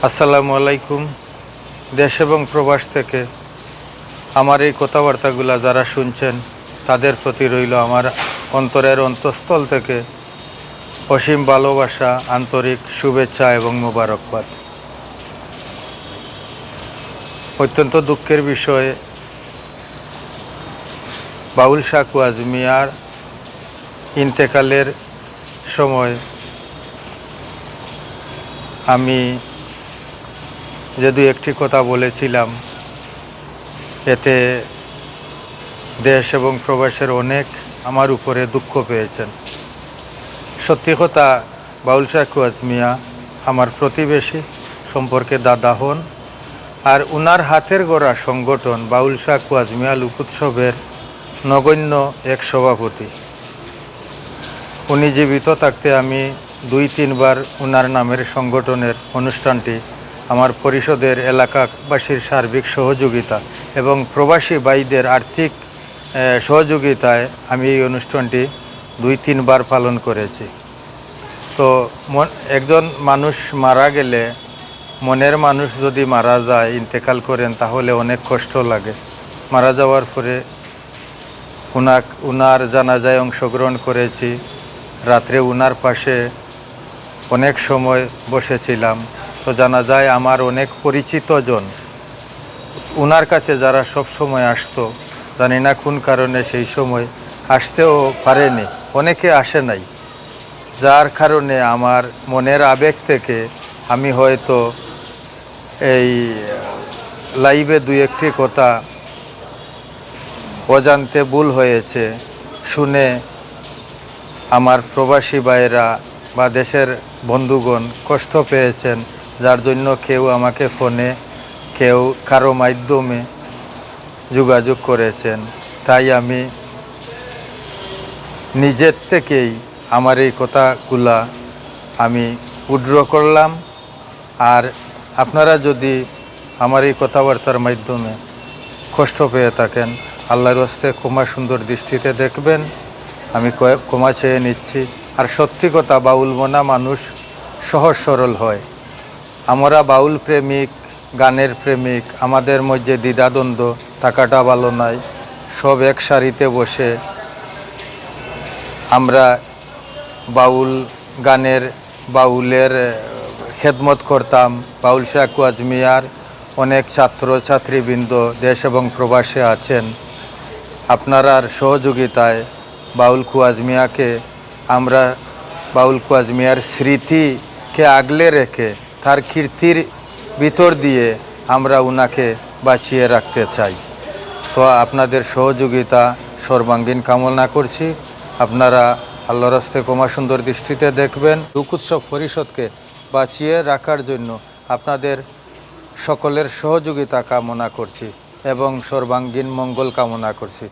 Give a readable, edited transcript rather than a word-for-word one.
আসসালামু আলাইকুম। দেশ এবং প্রবাস থেকে আমার এই কথাবার্তাগুলো যারা শুনছেন তাদের প্রতি রইল আমার অন্তরের অন্তঃস্থল থেকে অসীম ভালোবাসা, আন্তরিক শুভেচ্ছা এবং মোবারকবাদ। অত্যন্ত দুঃখের বিষয়, বাউল শাহকুয়াজ মিয়ার ইন্তেকালের সময় আমি যে দু একটি কথা বলেছিলাম, এতে দেশ এবং প্রবাসের অনেক আমার উপরে দুঃখ পেয়েছেন। সত্যি কথা, বাউল শাহকুয়াজ মিয়া আমার প্রতিবেশী, সম্পর্কে দাদা হন। আর উনার হাতের গড়া সংগঠন বাউল শাহকুয়াজ মিয়া লোকোৎসবের নগণ্য এক সভাপতি। উনি জীবিত থাকতে আমি 2-3 বার উনার নামের সংগঠনের অনুষ্ঠানটি আমার পরিষদের এলাকাবাসীর সার্বিক সহযোগিতা এবং প্রবাসী ভাইদের আর্থিক সহযোগিতায় আমি এই অনুষ্ঠানটি 2-3 বার পালন করেছি। তো একজন মানুষ মারা গেলে, মনের মানুষ যদি মারা যায়, ইন্তেকাল করেন, তাহলে অনেক কষ্ট লাগে। মারা যাওয়ার পরে উনার জানাজায় অংশগ্রহণ করেছি। রাত্রে উনার পাশে অনেক সময় বসেছিলাম। তো জানাজায় আমার অনেক পরিচিত জন উনার কাছে যারা সব সময় আসতো, জানি না কোন কারণে সেই সময় আসতেও পারেনি, অনেকে আসে নাই, যার কারণে আমার মনের আবেগ থেকে আমি হয়তো এই লাইভে 2-1টি কথা অজান্তে ভুল হয়েছে শুনে আমার প্রবাসী ভাইয়েরা বা দেশের বন্ধুগণ কষ্ট পেয়েছেন, যার জন্য কেউ আমাকে ফোনে, কেউ কারো মাধ্যমে যোগাযোগ করেছেন। তাই আমি নিজের থেকেই আমার এই কথাগুলা আমি উইথড্র করলাম। আর আপনারা যদি আমার এই কথাবার্তার মাধ্যমে কষ্ট পেয়ে থাকেন, আল্লাহর হস্তে ক্ষমা সুন্দর দৃষ্টিতে দেখবেন, আমি ক্ষমা চেয়ে নিচ্ছি। আর সত্যি কথা, বাউল মনা মানুষ সহজ সরল হয়। আমরা বাউল প্রেমিক, গানের প্রেমিক, আমাদের মধ্যে দ্বিধাদ্বন্দ্ব থাকাটা ভালো নয়। সব এক সারিতে বসে আমরা বাউল গানের, বাউলের খেদমত করতাম। বাউল শাহকুয়াজ মিয়ার অনেক ছাত্র ছাত্রীবৃন্দ দেশ এবং প্রবাসে আছেন। আপনার সহযোগিতায় বাউল কুয়াজ মিয়াকে আমরা, বাউল কুয়াজ মিয়ার স্মৃতিকে আগলে রেখে তার কীর্তির ভিতর দিয়ে আমরা উনাকে বাঁচিয়ে রাখতে চাই। তো আপনাদের সহযোগিতা সর্বাঙ্গীন কামনা করছি। আপনারা আল্লাহর হস্তে ক্ষমা সুন্দর দৃষ্টিতে দেখবেন। লোকোৎসব পরিষদকে বাঁচিয়ে রাখার জন্য আপনাদের সকলের সহযোগিতা কামনা করছি এবং সর্বাঙ্গীন মঙ্গল কামনা করছি।